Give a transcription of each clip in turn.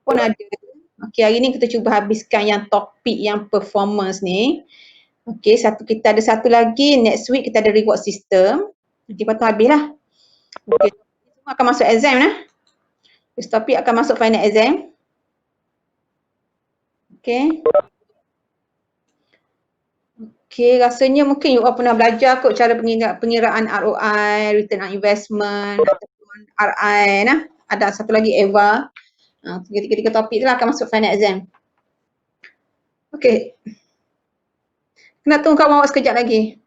pun ada. Okey, hari ni kita cuba habiskan yang topik yang performance ni. Okey, kita ada satu lagi, next week kita ada reward system. Nanti lepas tu habislah. Okey, semua akan masuk exam lah. This topik akan masuk final exam. Okey. Okey, rasanya mungkin you all pernah belajar kot cara pengiraan ROI, return on investment ataupun RI nah. Ada satu lagi EVA. Tiga-tiga topik tu lah akan masuk final exam. Okey. Nak tunggu kawan awak sekejap lagi.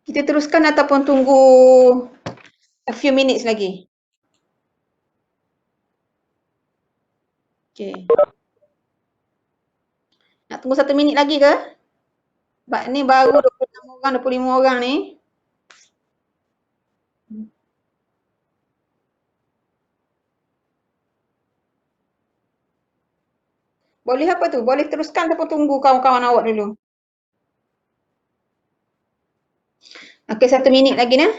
Kita teruskan ataupun tunggu a few minutes lagi. Okey. Nak tunggu 1 minit lagi ke? Sebab ni baru 26 orang, 25 orang ni. Boleh apa tu? Boleh teruskan ataupun tunggu kawan-kawan awak dulu? Okey, 1 minit lagi nah.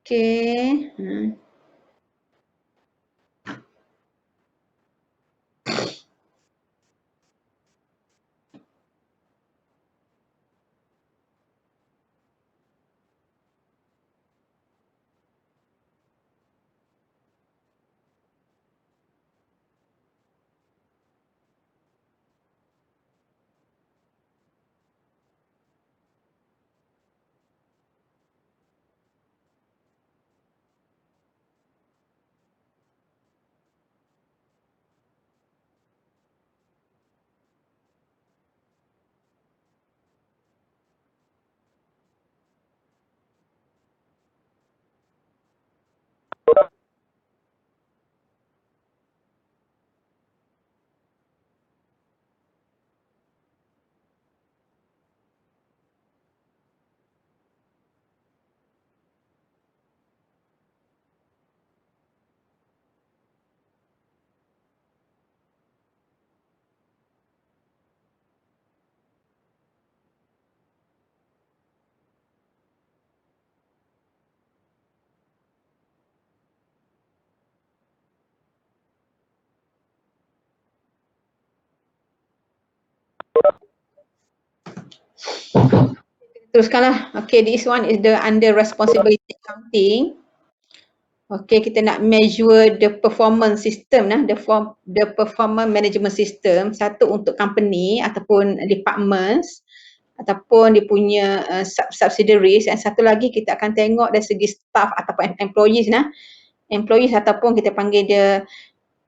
Okey. Teruskanlah. Okay, this one is the under responsibility accounting. Okay, kita nak measure the performance system nah, the performance management system. Satu untuk company ataupun departments ataupun dia punya subsidiaries. Dan satu lagi kita akan tengok dari segi staff ataupun employees nah. Employees ataupun kita panggil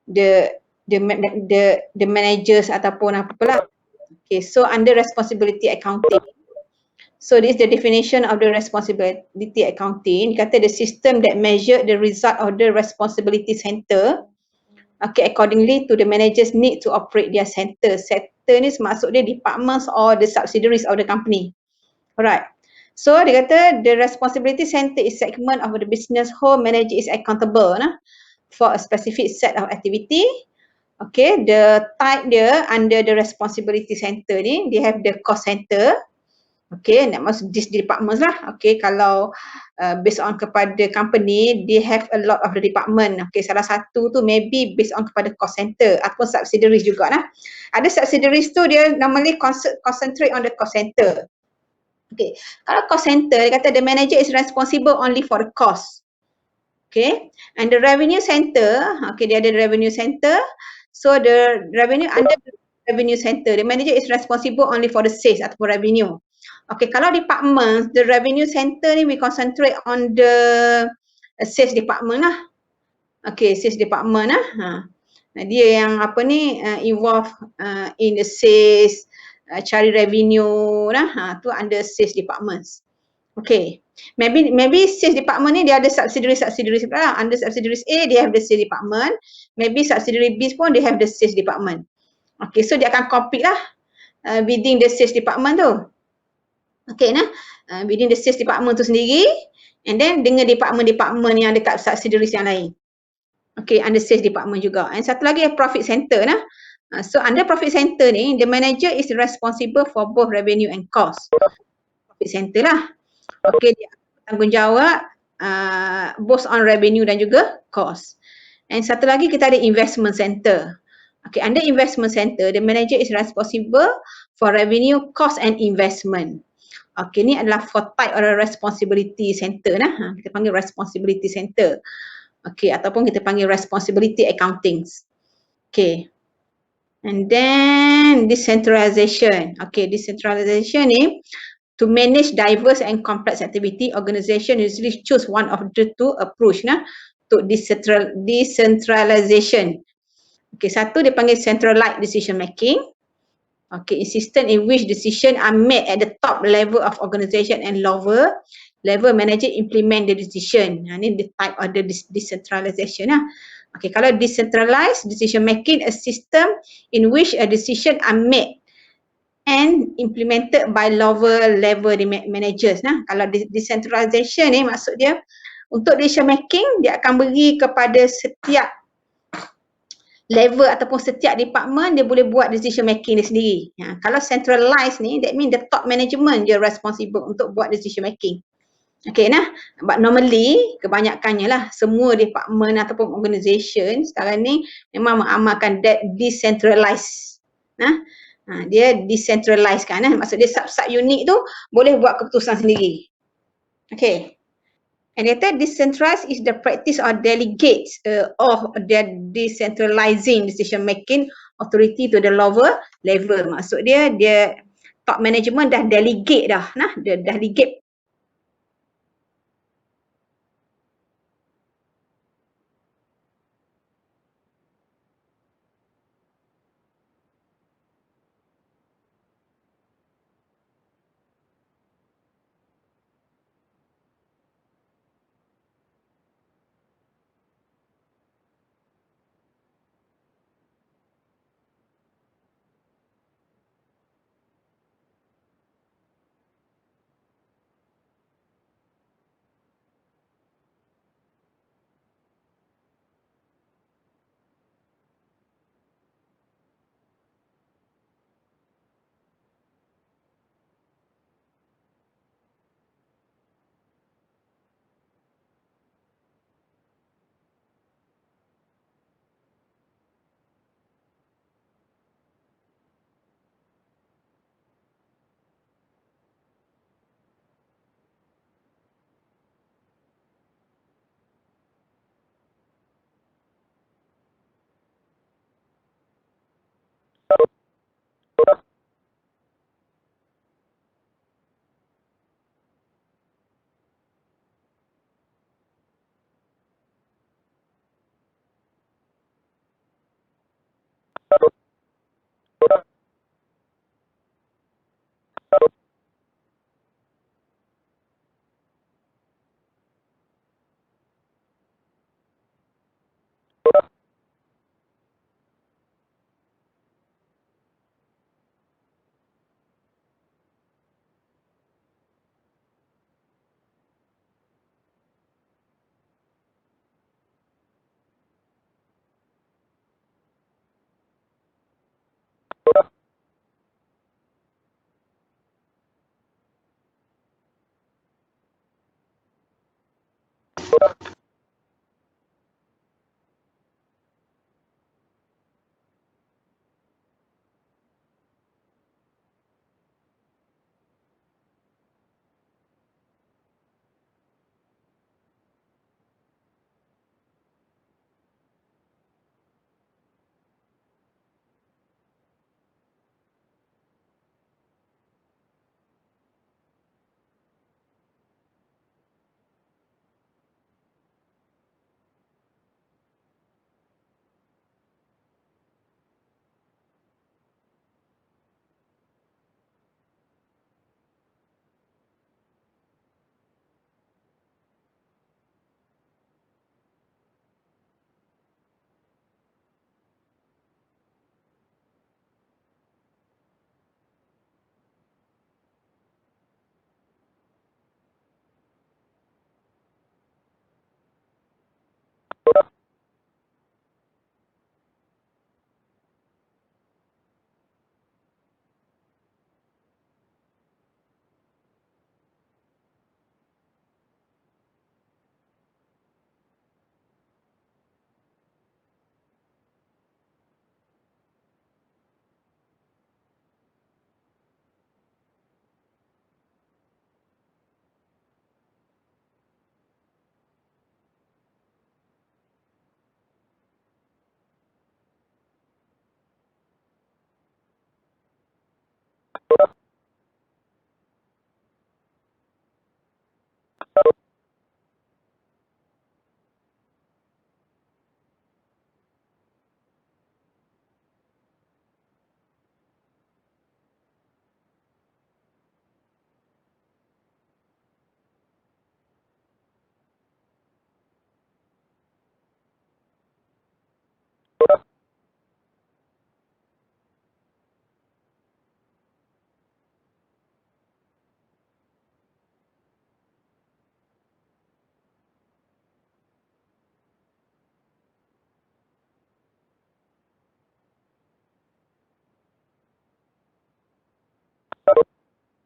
the managers ataupun apalah. Okay, so under responsibility accounting. So this is the definition of the responsibility accounting. Dia kata the system that measure the result of the responsibility center. Okay, accordingly to the managers need to operate their center. Center ni maksud dia departments or the subsidiaries of the company. Alright. So dia kata the responsibility center is segment of the business whole manager is accountable for a specific set of activity. Okay, the type dia under the responsibility center ni, they have the cost center. Okay, nak masuk this departments lah. Okay, kalau based on kepada company, they have a lot of the department. Okay, salah satu tu maybe based on kepada cost center ataupun subsidiaries juga lah. Ada subsidiaries tu dia normally concentrate on the cost center. Okay, kalau cost center, dia kata the manager is responsible only for the cost. Okay, and the revenue center, okay, dia ada revenue center. So the revenue under the revenue center, the manager is responsible only for the sales ataupun revenue. Okay, kalau department, the revenue center ni we concentrate on the sales department lah. Okay, sales department lah. Dia yang apa ni involve in the sales, cari revenue lah. Tu under sales departments. Okay, maybe sales department ni dia ada subsidiaries lah. Under subsidiaries A, dia have the sales department. Maybe subsidiary B pun dia have the sales department. Okay, so dia akan compete lah within the sales department tu. Okay, within the sales department tu sendiri and then dengan department-department yang dekat subsidiaries yang lain. Okay, under sales department juga. And satu lagi profit center nah. So under profit center ni, the manager is responsible for both revenue and cost. Profit center lah. Okay, dia tanggungjawab both on revenue dan juga cost. And satu lagi kita ada investment center. Okay, under investment center, the manager is responsible for revenue, cost and investment. Okay, ni adalah four type of responsibility center nah. Kita panggil responsibility center. Okay, ataupun kita panggil responsibility accounting. Okay. And then decentralization. Okay, decentralization ni to manage diverse and complex activity, organization usually choose one of the two approach nah to decentralization. Okay, satu dia panggil centralized decision making. Okay, a system in which decision are made at the top level of organization and lower level manager implement the decision. Ini the type of the decentralization lah. Okay, kalau decentralized decision making, a system in which a decision are made and implemented by lower level managers. Nah, kalau decentralization ni maksud dia untuk decision making dia akan beri kepada setiap level ataupun setiap department dia boleh buat decision making dia sendiri. Kalau centralized ni, that mean the top management je responsible untuk buat decision making. Okay nah, but normally kebanyakannya lah semua department ataupun organisation sekarang ni memang mengamalkan that decentralized. Dia decentralized kan, maksud dia sub-sub unit tu boleh buat keputusan sendiri. Okay. And later decentralized is the practice of delegates of the decentralizing decision making authority to the lower level. Maksud dia top management dah delegate dah, dia dah delegate.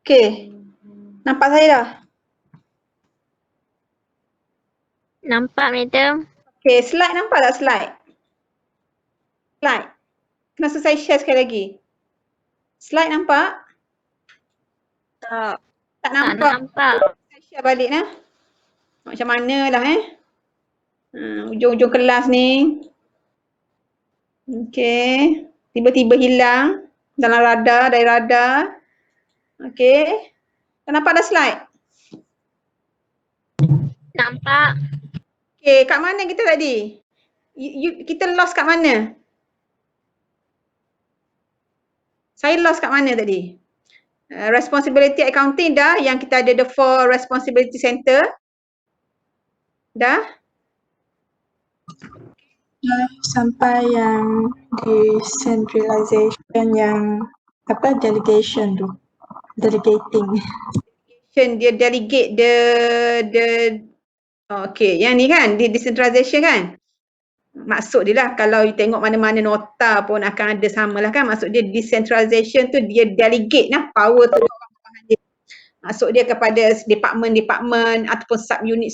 Okey. Nampak saya dah? Nampak, Madam. Okey, slide nampak tak slide? Slide. Kenapa saya share sekali lagi? Slide nampak? Tak. Tak Tak nampak. nampak. Saya share balik lah. Macam mana lah ujung-ujung kelas ni. Okey. Tiba-tiba hilang dalam radar, dari radar. Okey. Tak nampak dah slide? Nampak. Okey, kat mana kita tadi? Kita lost kat mana? Saya lost kat mana tadi? Responsibility accounting dah, yang kita ada the 4 responsibility center. Dah? Sampai yang decentralization, yang apa, delegation tu, delegating. Dia delegate okay, yang ni kan, decentralization kan? Maksud dia lah, kalau you tengok mana-mana nota pun akan ada sama lah kan. Maksud dia decentralization tu dia delegate lah power tu orang dia. Maksud dia kepada department ataupun subunit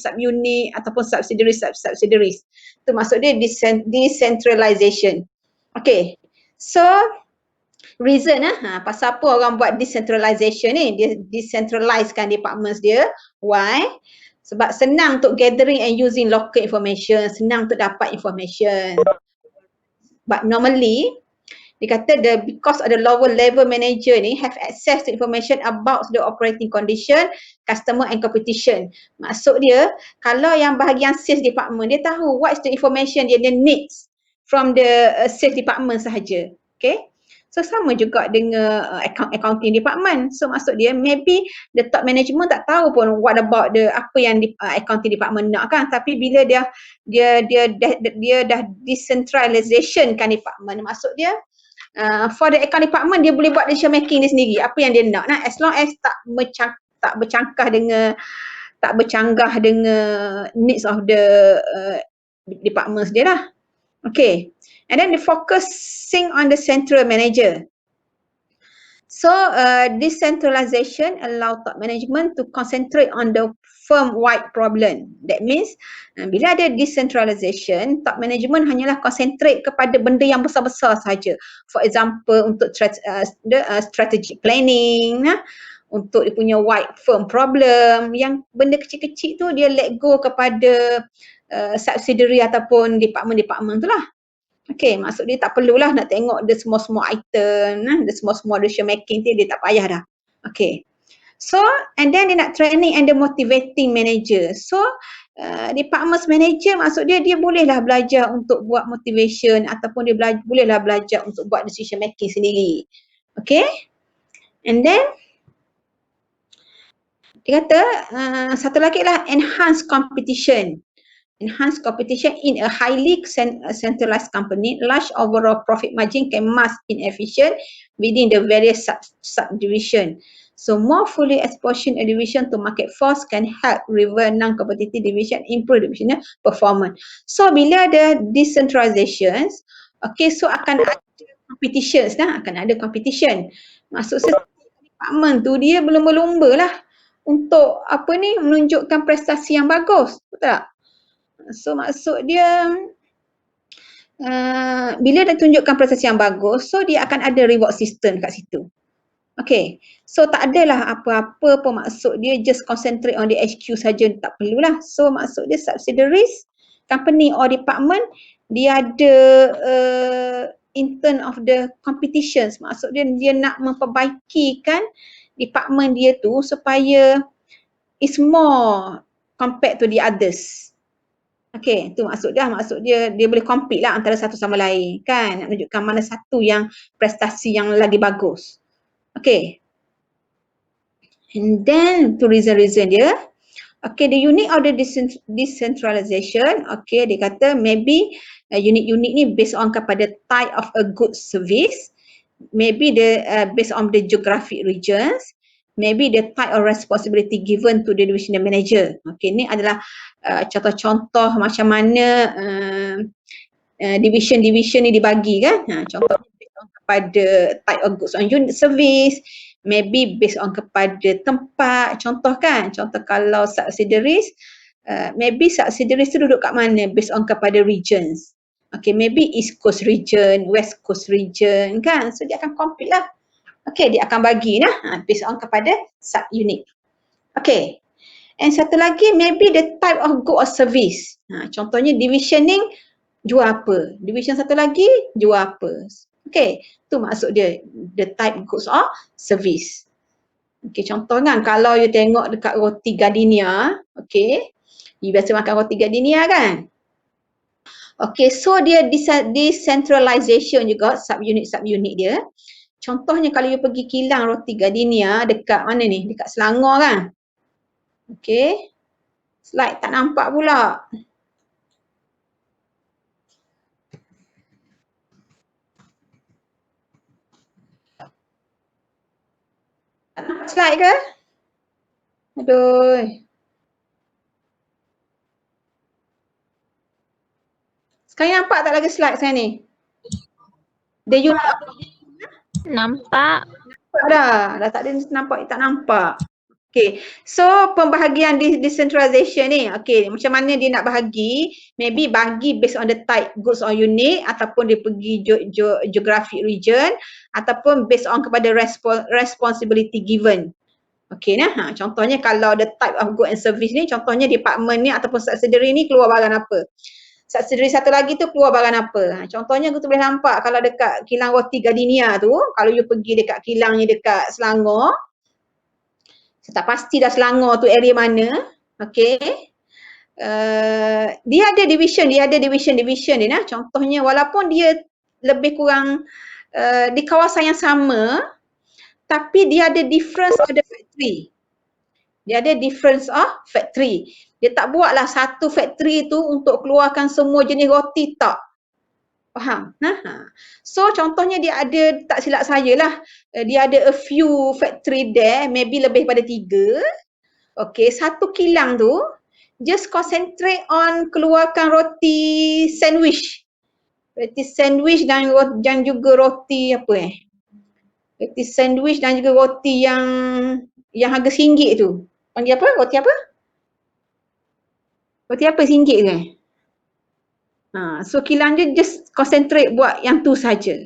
ataupun subsidiaries. Tu maksud dia decentralization. Okay, so reason pasal apa orang buat decentralization ni, dia decentralizekan departments dia. Why? Sebab senang untuk gathering and using local information, senang untuk dapat information. But normally, dia kata because of the lower level manager ni have access to information about the operating condition, customer and competition. Maksud dia, kalau yang bahagian sales department, dia tahu what is the information dia needs from the sales department sahaja. Okay? So sama juga dengan accounting department. So maksud dia maybe the top management tak tahu pun what about the apa yang accounting department nak kan, tapi bila dia dah decentralization kan department, maksud dia for the accounting department dia boleh buat decision making dia sendiri apa yang dia nak, as long as tak bercanggah dengan needs of the departments dia lah. Okay, and then the focusing on the central manager. So decentralization allow top management to concentrate on the firm-wide problem. That means bila ada decentralization, top management hanyalah concentrate kepada benda yang besar-besar sahaja. For example, untuk strategic planning, untuk dia punya wide firm problem. Yang benda kecil-kecil tu dia let go kepada subsidiary ataupun department-department tu lah. Okay, maksud dia tak perlulah nak tengok dia semua-semua item, dia semua-semua decision making dia tak payah dah. Okay. So, and then dia nak training and the motivating manager. So, department manager maksud dia bolehlah belajar untuk buat motivation ataupun dia bolehlah belajar untuk buat decision making sendiri. Okay. And then, dia kata satu lagi lah enhance competition. Enhance competition in a highly centralized company, large overall profit margin can mask inefficient within the various subdivision. So more fully exposing a division to market force can help rival non-competitive division improve divisional performance. So bila ada decentralizations, okay, so akan ada competitions lah, akan ada competition. Maksud saya department tu dia berlumba-lumba lah untuk apa ni, menunjukkan prestasi yang bagus, betul tak? So maksud dia bila dia tunjukkan prestasi yang bagus, so dia akan ada reward system kat situ. Okay, so tak adalah apa-apa pun, maksud dia just concentrate on the HQ saja, tak perlulah. So maksud dia subsidiaries, company or department, dia ada in term of the competitions, maksud dia nak memperbaikikan department dia tu supaya is more compared to the others. Okay, tu maksud dia boleh compete lah antara satu sama lain kan, nak tunjukkan mana satu yang prestasi yang lagi bagus. Okay, and then tu reason dia. Okay, the unit of the decentralization, okay, dia kata maybe unit-unit ni based on kepada type of a good service, maybe based on the geographic regions, maybe the type of responsibility given to the divisional manager. Okay, ni adalah contoh-contoh macam mana division-division ni dibagi kan. Contohnya based on kepada type of goods on unit service, maybe based on kepada tempat, contoh kan, contoh kalau subsidiaries, maybe subsidiaries tu duduk kat mana based on kepada regions. Okay, maybe East Coast region, West Coast region kan, so dia akan compete lah. Okay, dia akan bagi lah based on kepada sub-unit. Okay, and satu lagi maybe the type of good or service. Contohnya divisioning, jual apa, division satu lagi jual apa. Okay, tu maksud dia, the type goods or service. Okay, contoh kan kalau you tengok dekat roti Gardenia, okay, you biasa makan roti Gardenia kan. Okay, so dia decentralization juga sub-unit dia. Contohnya kalau you pergi kilang roti Gardenia dekat mana ni, dekat Selangor kan. Okay, slide tak nampak pula. Slide ke? Aduh. Sekarang nampak tak lagi slide saya ni? The unit Nampak. nampak dah tak ada nampak, tak nampak. Okay, so pembahagian decentralization ni, okay, macam mana dia nak bahagi, maybe bagi based on the type goods or unit ataupun dia pergi geographic region ataupun based on kepada responsibility given. Okay nah, contohnya kalau the type of good and service ni, contohnya department ni ataupun subsidiary ni keluar barang apa. Subsidiary satu lagi tu keluar barang apa. Contohnya kita boleh nampak kalau dekat kilang roti Gardenia tu, kalau you pergi dekat kilangnya dekat Selangor, saya tak pasti dah Selangor tu area mana, okay. Dia ada division dia nah. Contohnya walaupun dia lebih kurang di kawasan yang sama, tapi dia ada difference of the factory. Dia ada difference of factory. Dia tak buatlah satu factory tu untuk keluarkan semua jenis roti, tak. Faham? So contohnya dia ada, tak silap saya lah, dia ada a few factory there, maybe lebih pada 3. Okay, satu kilang tu just concentrate on keluarkan roti sandwich. Roti sandwich dan juga roti apa roti sandwich dan juga roti yang harga RM1 tu. Panggil apa? Roti apa? Roti apa RM1 tu so kilang dia just concentrate buat yang tu saja.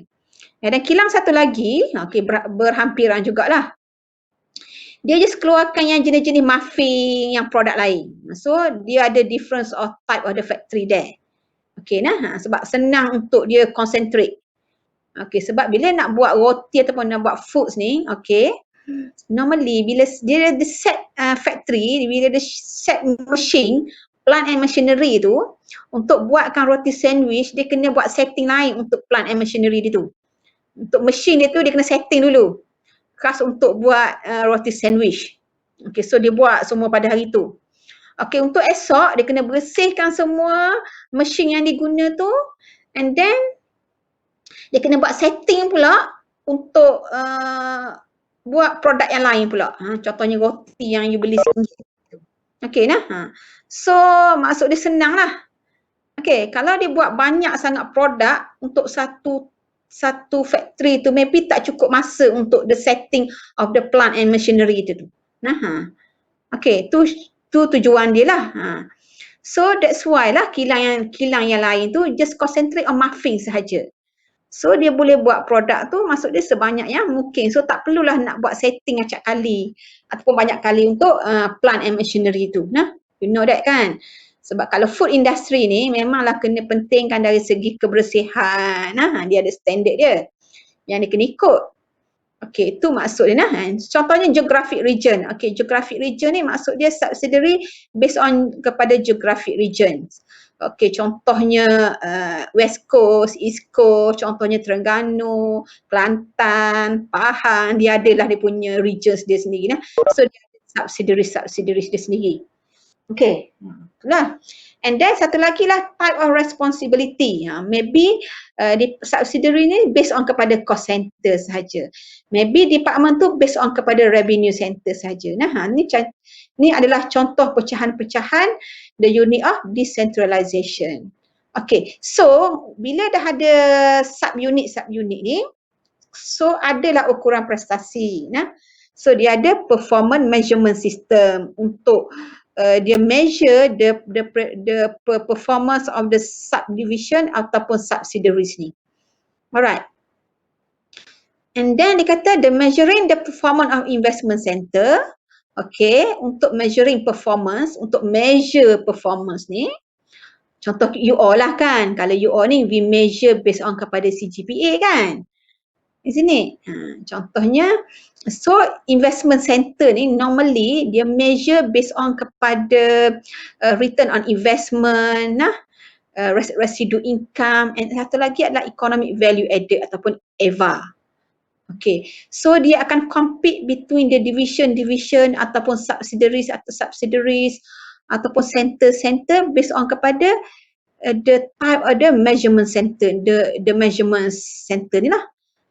Dan kilang satu lagi, okay, berhampiran jugalah. Dia just keluarkan yang jenis-jenis muffin, yang produk lain. So dia ada difference of type of the factory there. Okay nah, sebab senang untuk dia concentrate. Okay, sebab bila nak buat roti ataupun nak buat foods ni, okay, normally bila dia ada set factory, bila dia set machine, plant and machinery tu, untuk buatkan roti sandwich, dia kena buat setting lain untuk plant and machinery dia tu. Untuk machine dia tu, dia kena setting dulu. Khas untuk buat roti sandwich. Okay, so dia buat semua pada hari tu. Okay, untuk esok, dia kena bersihkan semua machine yang diguna tu, and then dia kena buat setting pula untuk buat produk yang lain pula. Contohnya roti yang you beli RM1. Okay nah. So maksud dia senang lah. Okay, kalau dia buat banyak sangat produk untuk satu factory tu, maybe tak cukup masa untuk the setting of the plant and machinery tu. Okay, tu tujuan dia lah. So that's why lah kilang yang lain tu just concentrate on muffin sahaja. So dia boleh buat produk tu, maksud dia sebanyak yang mungkin. So tak perlulah nak buat setting acak kali ataupun banyak kali untuk plant and machinery tu. You know that kan? Sebab kalau food industry ni memanglah kena pentingkan dari segi kebersihan. Dia ada standard dia yang dia kena ikut. Okay, itu maksud dia Contohnya geographic region. Okay, geographic region ni maksud dia subsidiary based on kepada geographic regions. Okay, contohnya West Coast, East Coast, contohnya Terengganu, Kelantan, Pahang, dia adalah dia punya regions dia sendiri. So dia ada subsidiaries dia sendiri. Okay, itulah. And then satu lagi lah type of responsibility. Maybe di subsidiary ni based on kepada cost center sahaja. Maybe department tu based on kepada revenue center sahaja. Ni adalah contoh pecahan-pecahan the unit of decentralization. Okay, so bila dah ada sub-unit ni, so adalah ukuran prestasi. So dia ada performance measurement system untuk dia measure the performance of the subdivision ataupun subsidiaries ni. Alright. And then dia kata the measuring the performance of investment center. Okay, untuk measuring performance, untuk measure performance ni, contoh UO lah kan. Kalau UO ni we measure based on kepada CGPA kan. Isn't it? Contohnya, so investment center ni normally dia measure based on kepada return on investment, residue income, and satu lagi adalah economic value added ataupun EVA. Okay, so dia akan compete between the division ataupun subsidiaries ataupun center based on kepada the type of the measurement center, the measurement center ni lah.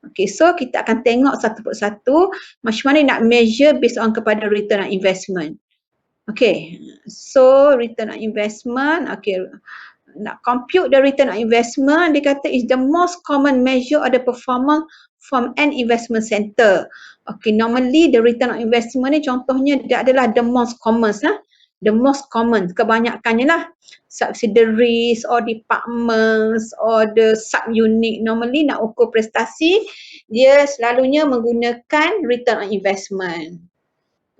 Okay, so kita akan tengok satu persatu macam mana nak measure based on kepada return on investment. Okay, so return on investment, okay, nak compute the return on investment, dia kata is the most common measure of the performance from an investment center. Okay, normally the return on investment ni contohnya dia adalah the most common lah. The most common, kebanyakannya lah subsidiaries or departments or the sub-unit normally nak ukur prestasi, dia selalunya menggunakan return on investment.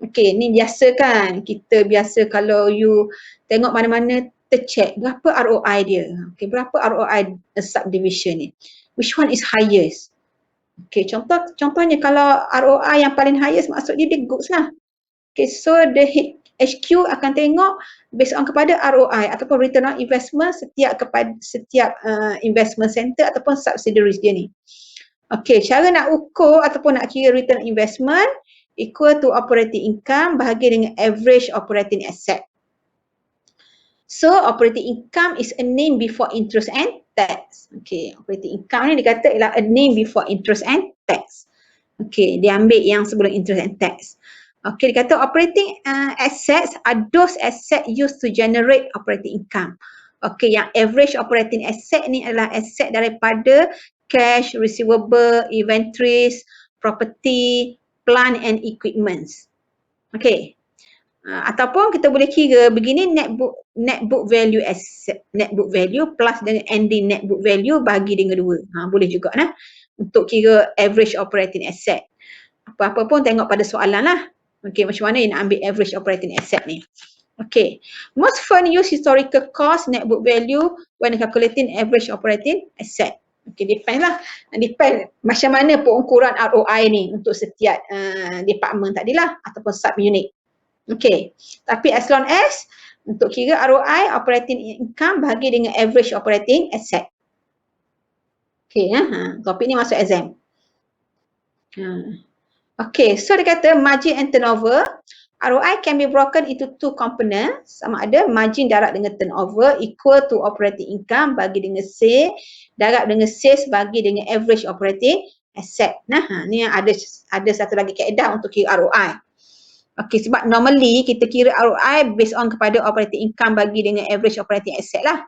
Okay, ni biasa kan, kita biasa kalau you tengok mana-mana tercheck berapa ROI dia. Okay, berapa ROI subdivision ni. Which one is highest? Okay, contohnya kalau ROI yang paling highest maksud dia goods lah. Okay, so the HQ akan tengok based on kepada ROI ataupun return on investment setiap investment center ataupun subsidiaries dia ni. Okay, cara nak ukur ataupun nak kira return on investment equal to operating income bahagi dengan average operating asset. So operating income is a name before interest and tax. Okay, operating income ni dikata ialah a name before interest and tax. Okay, dia ambil yang sebelum interest and tax. Okay, dia kata operating assets are those assets used to generate operating income. Okay, yang average operating asset ni adalah asset daripada cash, receivable, inventories, property, plant and equipments. Okay. Ataupun kita boleh kira begini, net book value asset, net book value plus dengan ending net book value bagi dengan 2. Boleh juga nah untuk kira average operating asset. Apa-apa pun tengok pada soalan lah. Okay, macam mana nak ambil average operating asset ni. Okay, most firm use historical cost net book value when calculating average operating asset. Okay, depend lah. Depend macam mana pengukuran ROI ni untuk setiap department tadilah ataupun sub unit. Okay, tapi as long as untuk kira ROI, operating income bahagi dengan average operating asset. Okay, topik ni masuk exam. Okay, so dia kata margin and turnover. ROI can be broken into two components. Sama ada margin darab dengan turnover equal to operating income bagi dengan sales, darab dengan sales bagi dengan average operating asset. Ni ada satu lagi kaedah untuk kira ROI. Okay, sebab normally kita kira ROI based on kepada operating income bagi dengan average operating asset lah.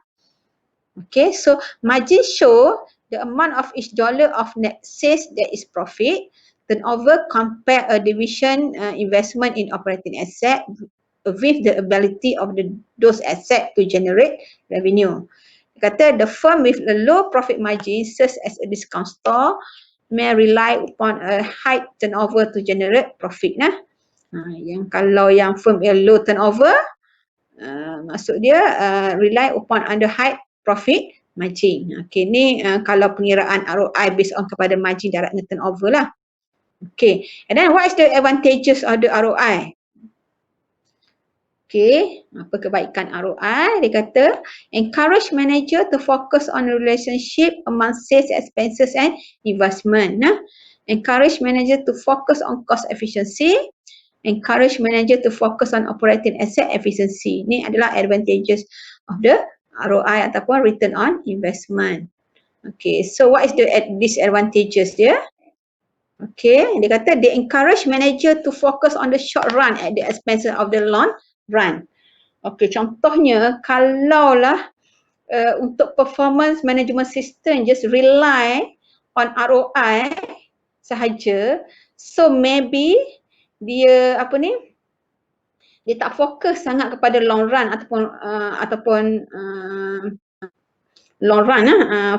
Okay, so margin show the amount of each dollar of net sales that is profit. Turnover compare a division investment in operating asset with the ability of those assets to generate revenue. Dia kata the firm with a low profit margin such as a discount store may rely upon a high turnover to generate profit. Yang kalau yang firm yang low turnover, maksud dia rely upon under high profit margin. Okay, ni kalau pengiraan ROI based on kepada margin darab dengan turnover lah. Okay, and then what is the advantages of the ROI? Okay, apa kebaikan ROI? Dia kata encourage manager to focus on the relationship among sales expenses and investment. Encourage manager to focus on cost efficiency. Encourage manager to focus on operating asset efficiency. Ni adalah advantages of the ROI ataupun return on investment. Okay, so what is the disadvantages dia? Okay, dia kata they encourage manager to focus on the short run at the expense of the long run. Okay, contohnya kalaulah untuk performance management system just rely on ROI sahaja, so maybe dia apa ni, dia tak fokus sangat kepada long run ataupun long run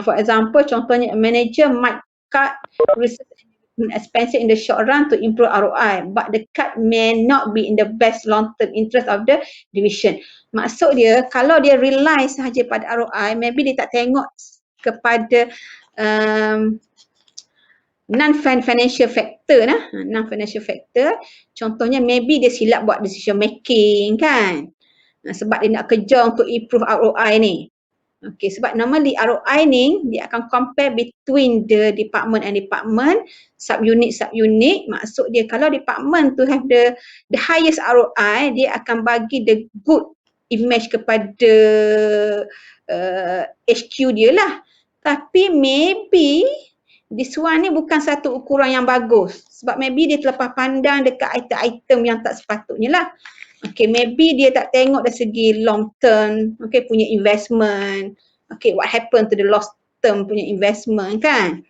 for example, contohnya a manager might cut research and expenses in the short run to improve ROI, but the cut may not be in the best long term interest of the division. Maksud dia, kalau dia rely sahaja pada ROI, maybe dia tak tengok kepada non-financial factor non-financial factor. Contohnya maybe dia silap buat decision making kan, sebab dia nak kejar untuk improve ROI ni. Okay, sebab normally ROI ni dia akan compare between the department and department, subunit. Maksud dia kalau department tu have the highest ROI, dia akan bagi the good image kepada HQ dia lah. Tapi maybe this one ni bukan satu ukuran yang bagus, sebab maybe dia terlepas pandang dekat item-item yang tak sepatutnya lah. Okay, maybe dia tak tengok dari segi long term, okay, punya investment. Okay, what happened to the long term punya investment kan.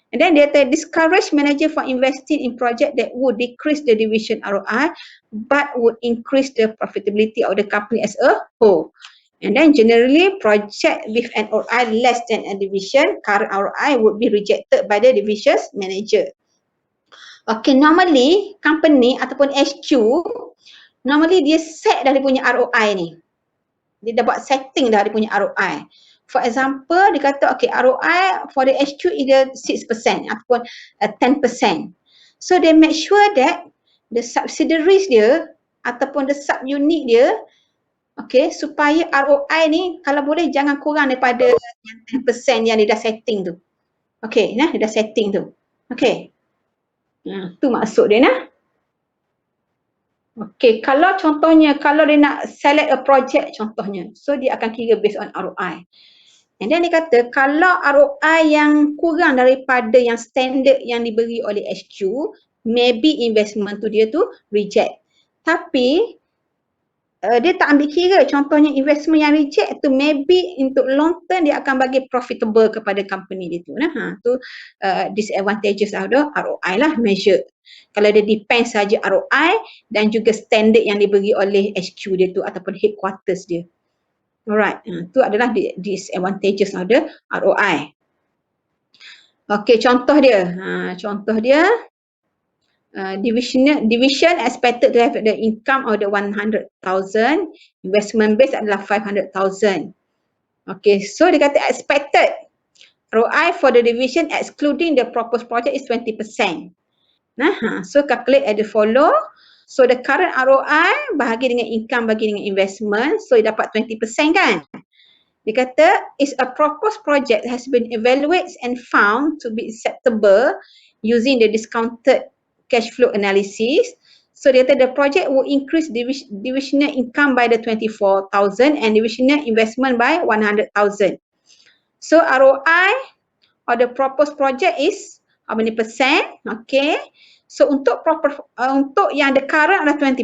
And then dia discourage manager from investing in project that would decrease the division ROI but would increase the profitability of the company as a whole. And then generally project with an ROI less than a division current ROI would be rejected by the division's manager. Okay, normally company ataupun HQ normally dia set dah dia punya ROI ni. Dia dah buat setting dah dia punya ROI. For example, dia kata okay, ROI for the HQ either 6% ataupun 10%. So they make sure that the subsidiaries dia ataupun the subunit dia, okay, supaya ROI ni kalau boleh jangan kurang daripada yang 10% yang dia dah setting tu. Okay, nah, dia dah setting tu. Okay. Tu maksud dia nah. Okay, kalau contohnya, kalau dia nak select a project contohnya, so dia akan kira based on ROI. And then dia kata, kalau ROI yang kurang daripada yang standard yang diberi oleh HQ, maybe investment tu dia tu reject. Tapi, dia tak ambil kira contohnya investment yang reject tu maybe untuk long term dia akan bagi profitable kepada company dia tu. Tu disadvantages of the ROI lah measure. Kalau dia depend saja ROI dan juga standard yang diberi oleh HQ dia tu ataupun headquarters dia. Alright, tu adalah disadvantages of the ROI. Okay, contoh dia. Division expected to have the income of the 100,000, investment base adalah 500,000. Okay, so dia kata expected ROI for the division excluding the proposed project is 20%. So calculate as the follow. So the current ROI bahagi dengan income bagi dengan investment, so dia dapat 20% kan. Dia kata is a proposed project has been evaluated and found to be acceptable using the discounted cash flow analysis. So dia kata the project will increase divisional income by the 24,000 and divisional investment by 100,000. So ROI of the proposed project is how many percent? Okay. So untuk yang the current adalah 20%.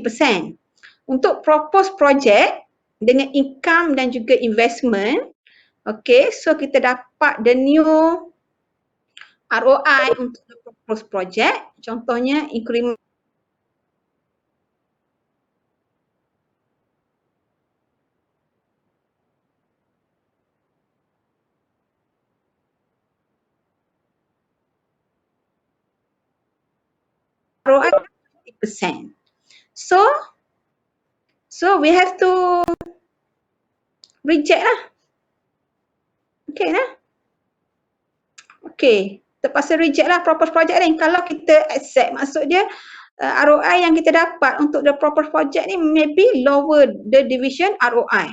Untuk proposed project dengan income dan juga investment, okay, so kita dapat the new ROI untuk the proposed project. Contohnya increment ROI 20%. So we have to reject lah. Okay lah. Okay, terpaksa reject lah proposed project ni. Kalau kita accept, maksud dia ROI yang kita dapat untuk the proposed project ni maybe lower the division ROI.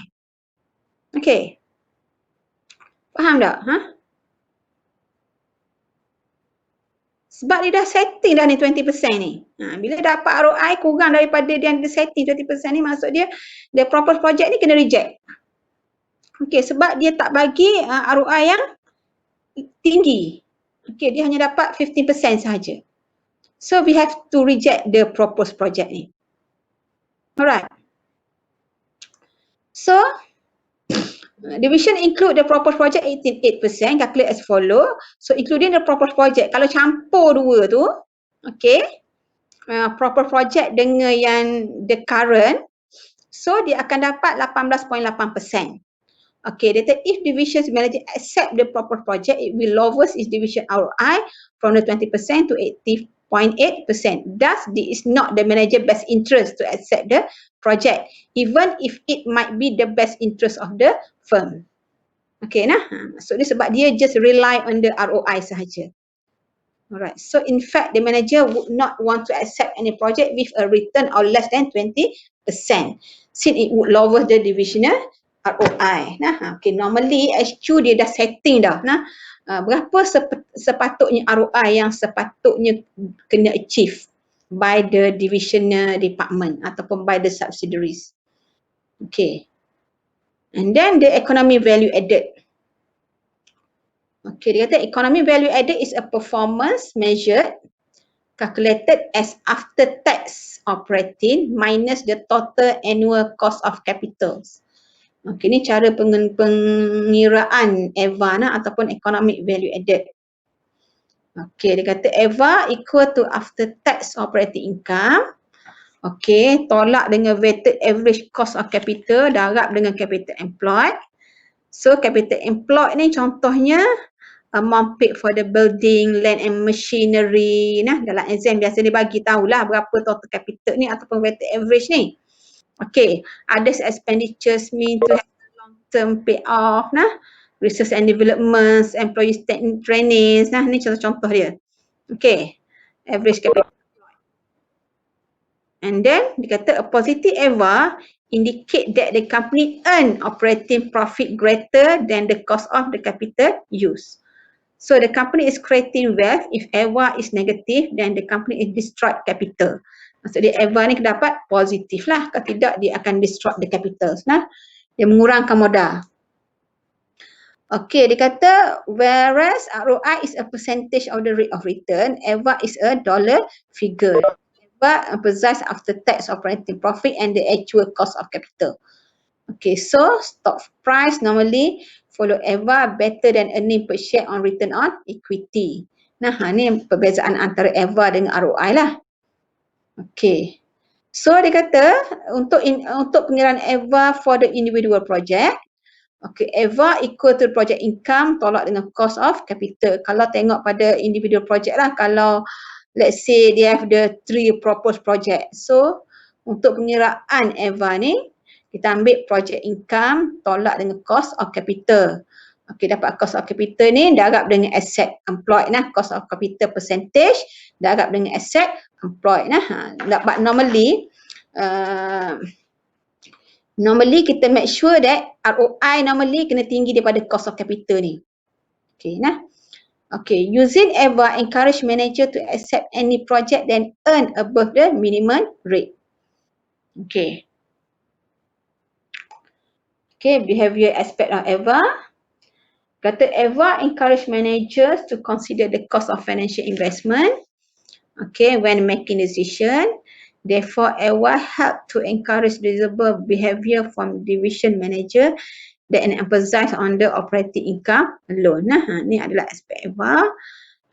Okay. Faham tak? Sebab dia dah setting dah ni 20% ni. Bila dapat ROI kurang daripada dia setting 20% ni, maksud dia the proposed project ni kena reject. Okay, sebab dia tak bagi ROI yang tinggi. Okay, dia hanya dapat 15% sahaja. So we have to reject the proposed project ni. Alright. So division include the proposed project 88%, calculate as follow. So including the proposed project, kalau campur dua tu, okay, proper project dengan yang the current, so dia akan dapat 18.8%. Okay, dia kata if division manager accept the proper project, it will lower its division ROI from the 20% to 80.8%. Thus, this is not the manager best interest to accept the project, even if it might be the best interest of the firm. Okay, nah. So dia sebab dia just rely on the ROI sahaja. Alright, so in fact, the manager would not want to accept any project with a return of less than 20%, since it would lower the divisional ROI. Nah, okay, normally HQ dia dah setting dah. Nah, berapa sepatutnya ROI yang sepatutnya kena achieve by the divisional department ataupun by the subsidiaries. Okay. And then the economy value added. Okay, dia kata economy value added is a performance measured calculated as after tax operating minus the total annual cost of capital. Okay, ni cara pengiraan EVA ataupun economic value added. Okay, dia kata EVA equal to after tax operating income. Okay, tolak dengan weighted average cost of capital, darab dengan capital employed. So capital employed ni contohnya amount paid for the building, land and machinery. Nah, dalam exam biasa dia bagi tahulah berapa total capital ni ataupun weighted average ni. Okay, others expenditures mean to have long term payoff. Nah, research and development, employees trainings. Nah, ni contoh-contoh dia. Okay, average capital. And then dia kata a positive EVA indicate that the company earn operating profit greater than the cost of the capital used. So the company is creating wealth. If EVA is negative, then the company is destroyed capital. Maksud dia EVA ni dapat positif lah. Kalau tidak, dia akan destroy the capital. Nah, dia mengurangkan modal. Okay, dia kata whereas ROI is a percentage of the rate of return, EVA is a dollar figure. EVA emphasize after tax operating profit and the actual cost of capital. Okay, so stock price normally follow EVA better than earning per share on return on equity. Nah, ni perbezaan antara EVA dengan ROI lah. Okay. So dia kata untuk pengiraan EVA for the individual project, okay, EVA equal to project income tolak dengan cost of capital. Kalau tengok pada individual project lah, kalau let's say they have the 3 proposed project. So untuk pengiraan EVA ni, kita ambil project income tolak dengan cost of capital. Okey, dapat cost of capital ni darab dengan asset employed nah, cost of capital percentage darab dengan asset employed nah. Dapat normally kita make sure that ROI normally kena tinggi daripada cost of capital ni. Okey nah. Okay, using EVA encourage manager to accept any project then earn above the minimum rate. Okay. Okay, behavior aspect of EVA. Kata EVA encourage managers to consider the cost of financial investment. Okay, when making decision. Therefore, EVA help to encourage reasonable behavior from division manager that emphasize on the operating income alone. Nah, ni adalah aspek EVA.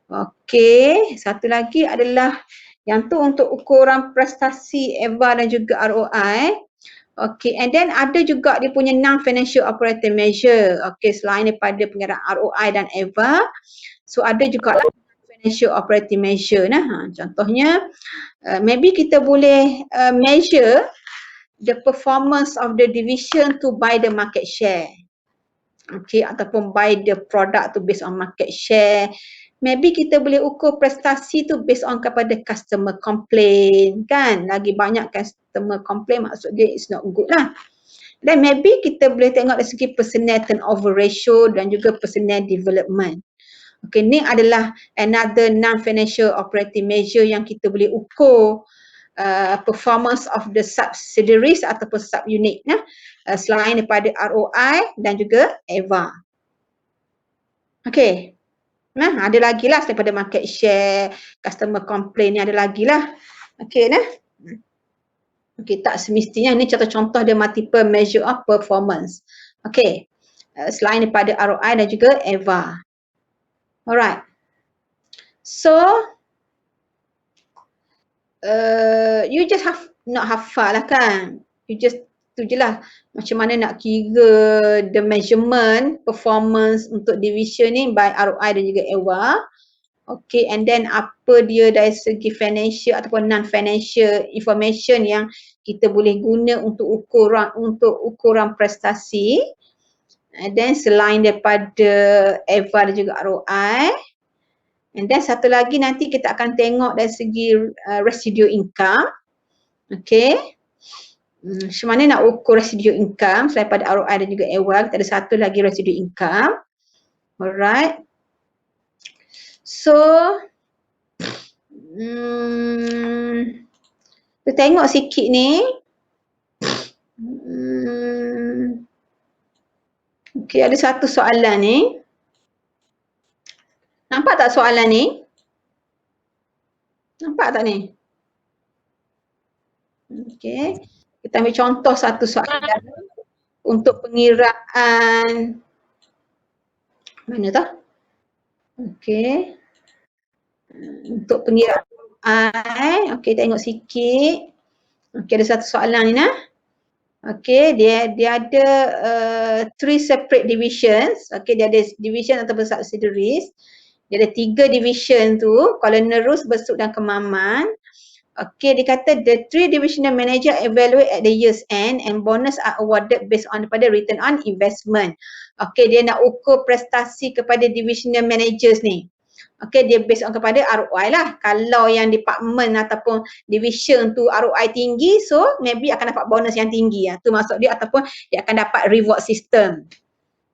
Okay, satu lagi adalah yang tu untuk ukuran prestasi EVA dan juga ROI. Okay, and then ada juga dia punya non-financial operating measure. Okay, selain daripada pengiraan ROI dan EVA, so ada juga financial operating measure. Nah, contohnya, maybe kita boleh measure the performance of the division to buy the market share. Okay, ataupun buy the product to based on market share. Maybe kita boleh ukur prestasi tu based on kepada customer complaint kan. Lagi banyak customer complaint maksud dia it's not good lah. Dan maybe kita boleh tengok dari segi personnel turnover ratio dan juga personnel development. Okay, ni adalah another non-financial operating measure yang kita boleh ukur performance of the subsidiaries ataupun subunit selain daripada ROI dan juga EVA. Okay. Nah, ada lagi lah daripada market share, customer complaint ni ada lagi lah. Okay, nah. Okay, tak semestinya ni contoh-contoh dia multiple measure of performance. Okay, selain daripada ROI dan juga EVA. Alright. So, you just nak hafal lah kan. You just tu je lah macam mana nak kira the measurement performance untuk division ni by ROI dan juga EWA. Okay, and then apa dia dari segi financial ataupun non-financial information yang kita boleh guna untuk ukuran prestasi. And then selain daripada EVA dan juga ROI. And then satu lagi nanti kita akan tengok dari segi residual income. Okay. Macam mana nak ukur residual income selain pada ROI dan juga EWA, kita ada satu lagi residual income. Alright. So, kita tengok sikit ni. Okay, ada satu soalan ni. Nampak tak soalan ni? Nampak tak ni? Okay. Kita ambil contoh satu soalan untuk pengiraan. Mana tu? Okay. Untuk pengiraan ROI. Okay, tengok sikit. Okay, ada satu soalan ni nah. Okay, dia ada 3 separate divisions. Okay, dia ada division ataupun subsidiaries. Dia ada 3 division tu, Culinarus, Besuk dan Kemaman. Okay, dia kata the 3 divisional manager evaluate at the year's end and bonus are awarded based on pada return on investment. Okay, dia nak ukur prestasi kepada divisional managers ni. Okay, dia based on kepada ROI lah. Kalau yang department ataupun division tu ROI tinggi, so maybe akan dapat bonus yang tinggi. Tu maksud dia, ataupun dia akan dapat reward system.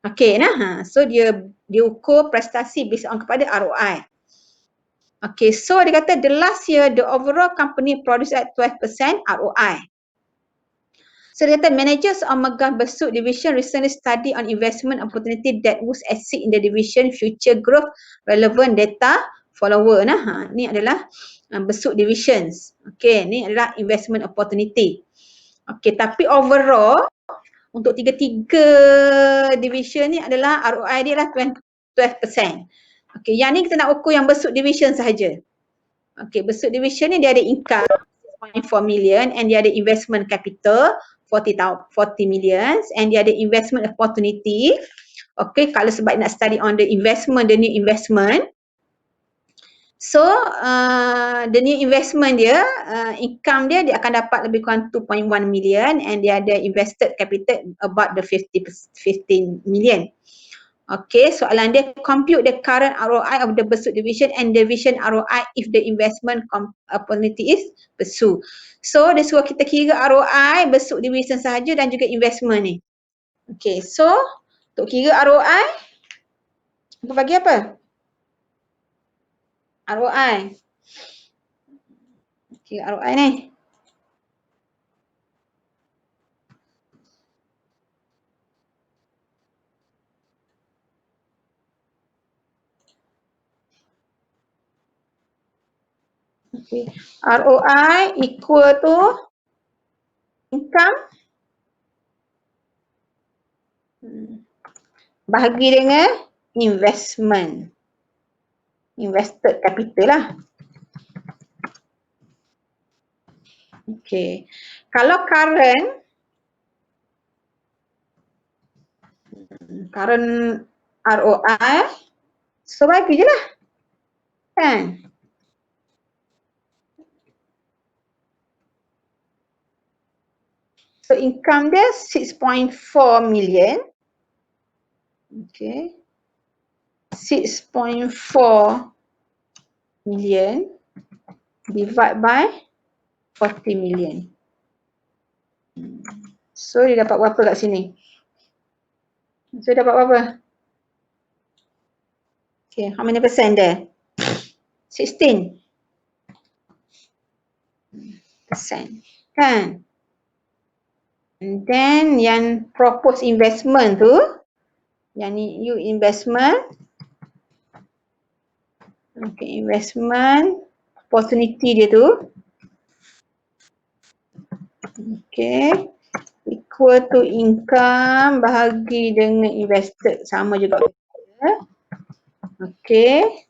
Okay, nah. So dia ukur prestasi based on kepada ROI. Okay, so dia kata the last year the overall company produced at 12% ROI. So dia kata managers on Megah Besuk division recently study on investment opportunity that would exceed in the division future growth relevant data follower. Nah, ni adalah Besuk divisions. Okay, ni adalah investment opportunity. Okay, tapi overall untuk tiga-tiga division ni adalah ROI dia lah 12%. Okay, yang ni kita nak ukur yang Besuk division sahaja. Okay, Besuk division ni dia ada income 6.4 million and dia ada investment capital 40 million and dia ada investment opportunity. Okay, kalau sebab nak study on the investment, the new investment. So, the new investment dia, income dia akan dapat lebih kurang 2.1 million and dia ada invested capital about the 15 million. Okay, soalan dia compute the current ROI of the Besuk division and division ROI if the investment opportunity is Besuk. So, dia suruh kita kira ROI Besuk division sahaja dan juga investment ni. Okay, so untuk kira ROI, apa bagi apa? ROI. Kira ROI ni. Okay. ROI equal to income bahagi dengan investment. Invested capital lah. Okay. Kalau current ROI, so bagi je lah. Kan? So income dia 6.4 million. Okay. 6.4 million divide by 40 million. So dia dapat berapa kat sini? So dapat berapa? Okay, how many percent there? 16%. Kan? And then yang proposed investment tu, yang ni you investment. Okay, investment opportunity dia tu. Okay, equal to income bahagi dengan invested, sama juga. Okay.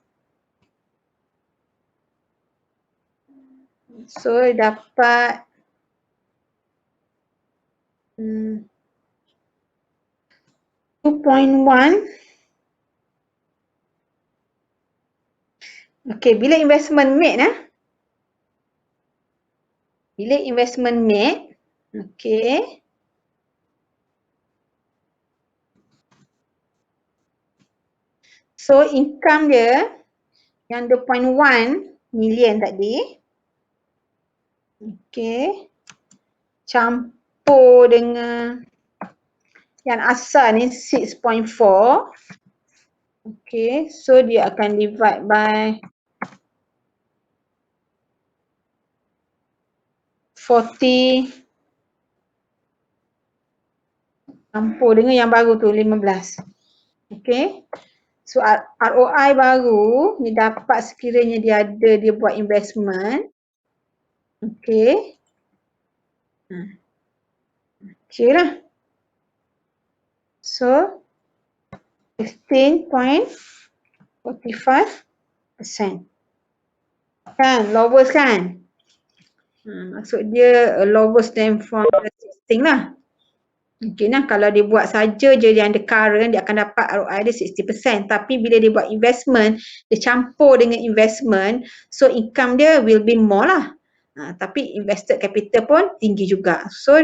So dapat 2.1. Okay, bila investment made bila investment made, okay, so income dia yang 2.1 million tadi, okay, campur dengan yang asal ni 6.4, okay, so dia akan divide by 40, campur dengan yang baru tu 15. Okay. So ROI baru ni dapat sekiranya dia buat investment. Okay. Okay lah. So 15.45%. Kan, lowest kan? Maksud dia lowest than from the existing lah. Okay nah, kalau dia buat saja je yang the current, dia akan dapat ROI dia 60%. Tapi bila dia buat investment, dia campur dengan investment, so income dia will be more lah. Tapi invested capital pun tinggi juga. So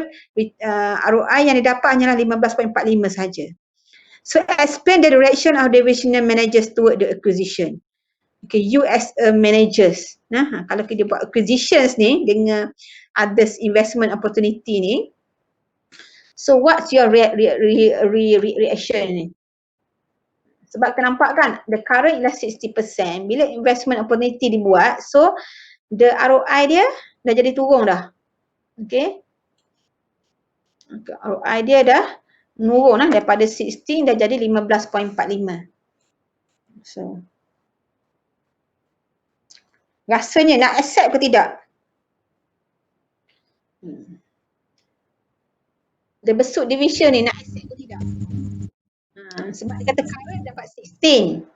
ROI yang dia dapat hanyalah 15.45 saja. So explain the direction of divisional managers toward the acquisition. Okay, you as a managers, kalau kita buat acquisitions ni dengan others investment opportunity ni, so what's your reaction ni? Sebab kita nampak kan, the current ialah 60%, bila investment opportunity dibuat, so the ROI dia dah jadi turun dah. Okay, ROI dia dah menurun lah, daripada 16 dah jadi 15.45. So rasanya nak accept ke tidak? The besut division ni nak accept ke tidak? Sebab dia kata current dapat 16.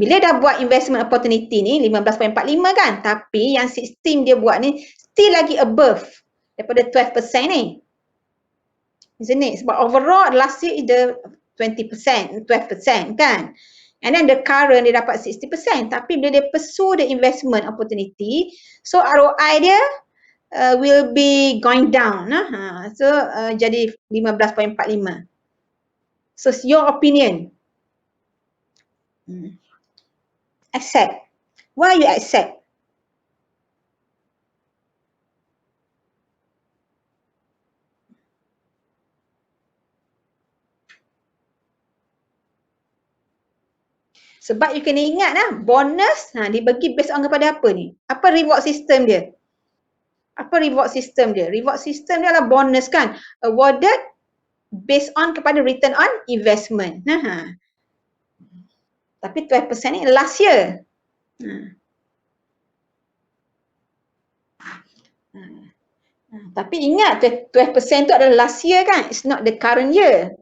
Bila dah buat investment opportunity ni 15.45 kan, tapi yang 16 dia buat ni still lagi above daripada 12% ni. Isn't it? Sebab overall last year is the 20%, 12% kan. And then the current dia dapat 60%, tapi bila dia pursue the investment opportunity, so ROI dia will be going down. So jadi 15.45. So your opinion? Accept. Why you accept? Sebab you kena ingat bonus dibagi based on kepada apa ni? Apa reward system dia? Apa reward system dia? Reward system dia adalah bonus kan? Awarded based on kepada return on investment. Tapi 12% ni last year. Tapi ingat 12% tu adalah last year kan? It's not the current year.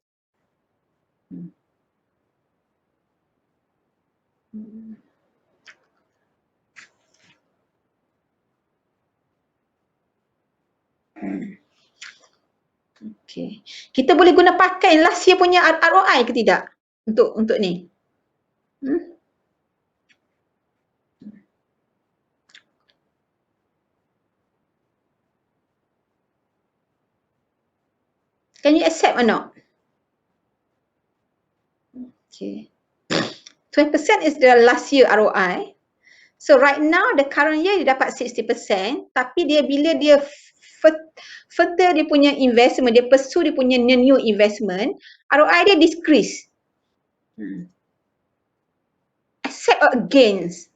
Okay. Kita boleh guna pakai last year punya ROI ke tidak? Untuk ni. Can you accept or not? Okay. 12% is the last year ROI. So right now the current year dia dapat 60%, tapi dia bila dia further dia punya investment, dia pursue dia punya new investment, ROI dia decrease. Accept or against?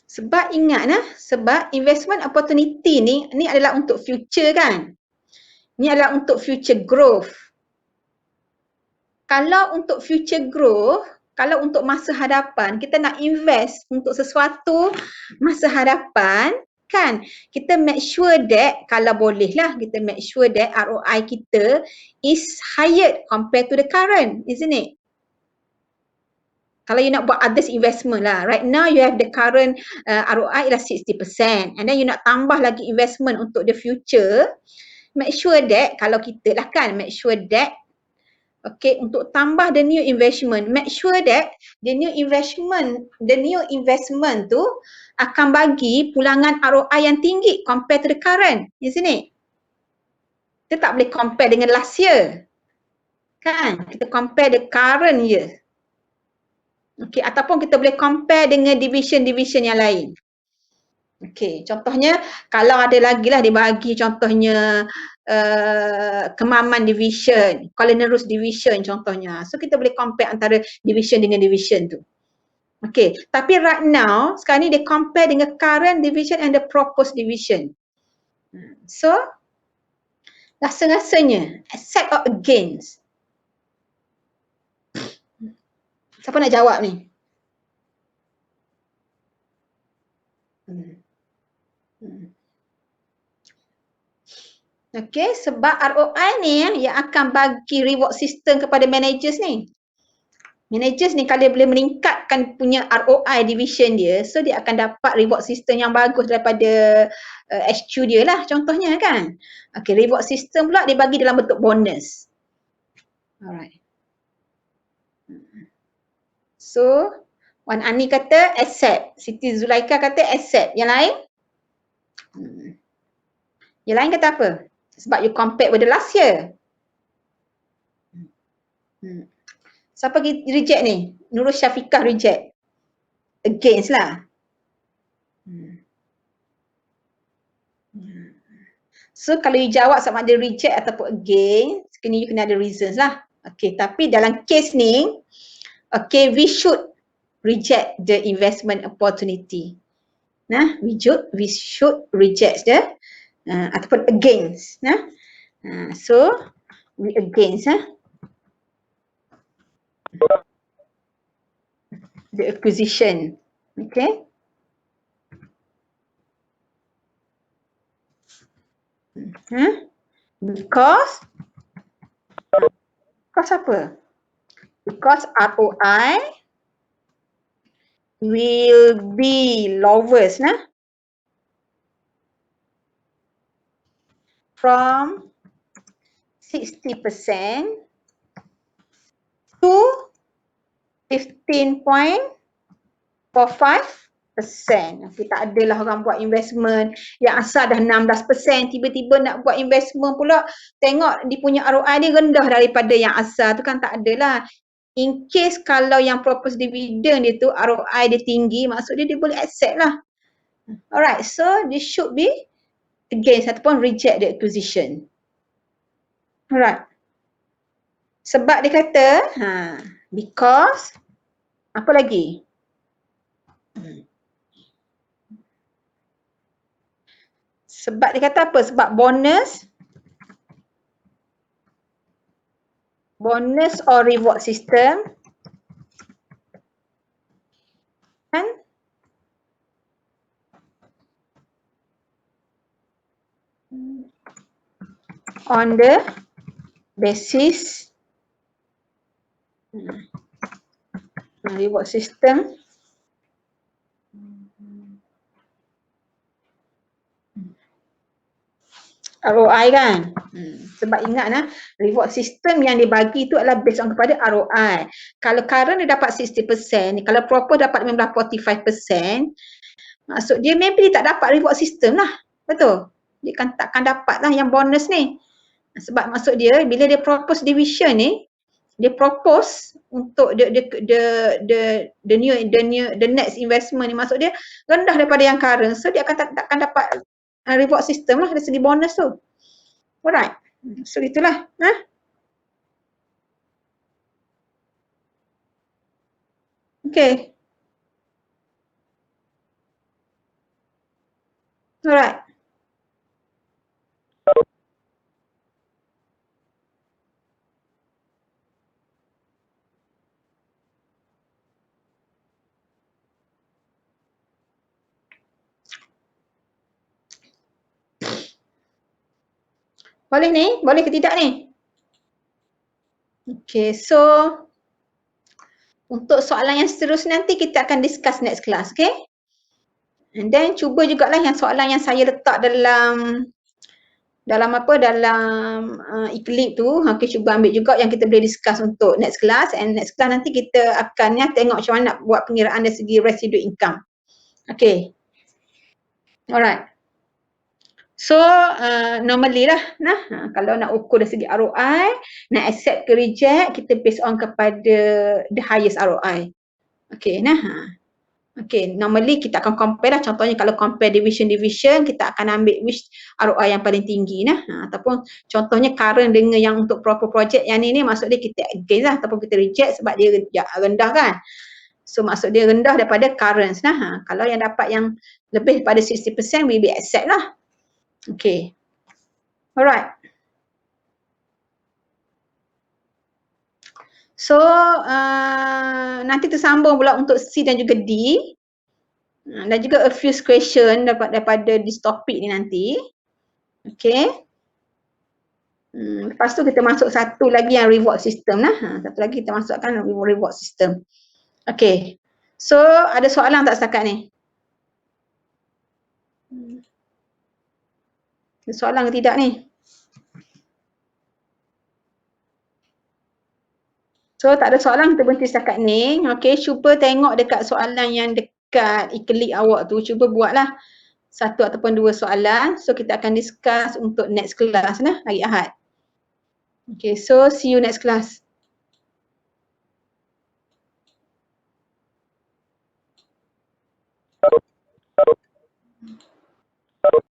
Sebab ingat sebab investment opportunity ni adalah untuk future kan. Ni adalah untuk future growth. Kalau untuk future growth, kalau untuk masa hadapan, kita nak invest untuk sesuatu masa hadapan, kan, kita make sure that, kalau boleh lah, kita make sure that ROI kita is higher compared to the current, isn't it? Kalau you nak buat others investment lah, right now you have the current ROI ialah 60%, and then you nak tambah lagi investment untuk the future, make sure that, kalau kita lah kan, make sure that, okay, untuk tambah the new investment, make sure that the new investment tu akan bagi pulangan ROI yang tinggi compared to the current, isn't it? Kita tak boleh compare dengan last year, kan? Kita compare the current year. Okay, ataupun kita boleh compare dengan division-division yang lain. Okay, contohnya kalau ada lagi lah dia bagi contohnya Kemaman division, Culinarus division contohnya. So kita boleh compare antara division dengan division tu. Okay, tapi right now sekarang ni dia compare dengan current division and the proposed division. So rasa-rasanya accept or against? Siapa nak jawab ni? Okay, sebab ROI ni yang akan bagi reward system kepada managers ni. Managers ni kalau dia boleh meningkatkan punya ROI division dia, so dia akan dapat reward system yang bagus daripada HQ dia lah contohnya, kan. Okay, reward system pula dia bagi dalam bentuk bonus. Alright. So, Wan Ani kata accept, Siti Zulaika kata accept. Yang lain? Yang lain kata apa? Sebab you compare with the last year. Siapa reject ni? Nurul Syafiqah reject. Against lah. So kalau you jawab sama ada reject ataupun against, you kena ada reasons lah. Okay, tapi dalam case ni, okay, we should reject the investment opportunity. Nah, we should reject the ataupun against. Nah, so we against the acquisition. Okay. Because apa? Because ROI will be lowest from 60% to 15.45%. Okay, tak adalah orang buat investment yang asal dah 16%, tiba-tiba nak buat investment pula, tengok dia punya ROI dia rendah daripada yang asal tu, kan tak adalah. In case kalau yang proposed dividend dia tu ROI dia tinggi, maksud dia boleh accept lah. Alright, so this should be against ataupun reject the acquisition. Alright. Sebab dia kata, because, apa lagi? Sebab dia kata apa? Sebab bonus or reward system kan on the basis reward system ROI kan. Sebab ingat reward system yang dibagi tu adalah based on kepada ROI. Kalau current dia dapat 60%, kalau proper dapat 45%, maksud dia maybe dia tak dapat reward system lah. Betul? Dia kan takkan dapat lah yang bonus ni. Sebab maksud dia bila dia propose division ni, dia propose untuk the next investment ni, maksud dia rendah daripada yang current, so dia akan takkan dapat reward system lah dari segi bonus tu. Alright. So itulah. Okay. Alright. Boleh ni? Boleh ke tidak ni? Okay, so untuk soalan yang seterusnya nanti kita akan discuss next class, okay? And then cuba jugalah yang soalan yang saya letak dalam Eclipse tu, okay, cuba ambil juga yang kita boleh discuss untuk next class, and next class nanti kita akan tengok macam mana nak buat pengiraan dari segi residual income. Okay. Alright. So normally lah kalau nak ukur dari segi ROI, nak accept ke reject, kita based on kepada the highest ROI. Okay, okay, normally kita akan compare lah, contohnya kalau compare division, kita akan ambil which ROI yang paling tinggi ataupun contohnya current dengan yang untuk proper project yang ni maksud dia kita against lah ataupun kita reject sebab dia rendah kan. So maksud dia rendah daripada current kalau yang dapat yang lebih daripada 60% we will accept lah. Okay. Alright. So nanti tersambung pula untuk C dan juga D. Dan juga a few question daripada this topik ni nanti. Okay. Lepas tu kita masuk satu lagi yang reward system lah. Satu lagi kita masukkan reward system. Okay. So ada soalan tak setakat ni? Ada soalan ke tidak ni? So tak ada soalan, kita berhenti setakat ni. Okay, cuba tengok dekat soalan yang dekat Eclipse awak tu. Cuba buatlah satu ataupun dua soalan. So kita akan discuss untuk next class lah, hari Ahad. Okay, so see you next class.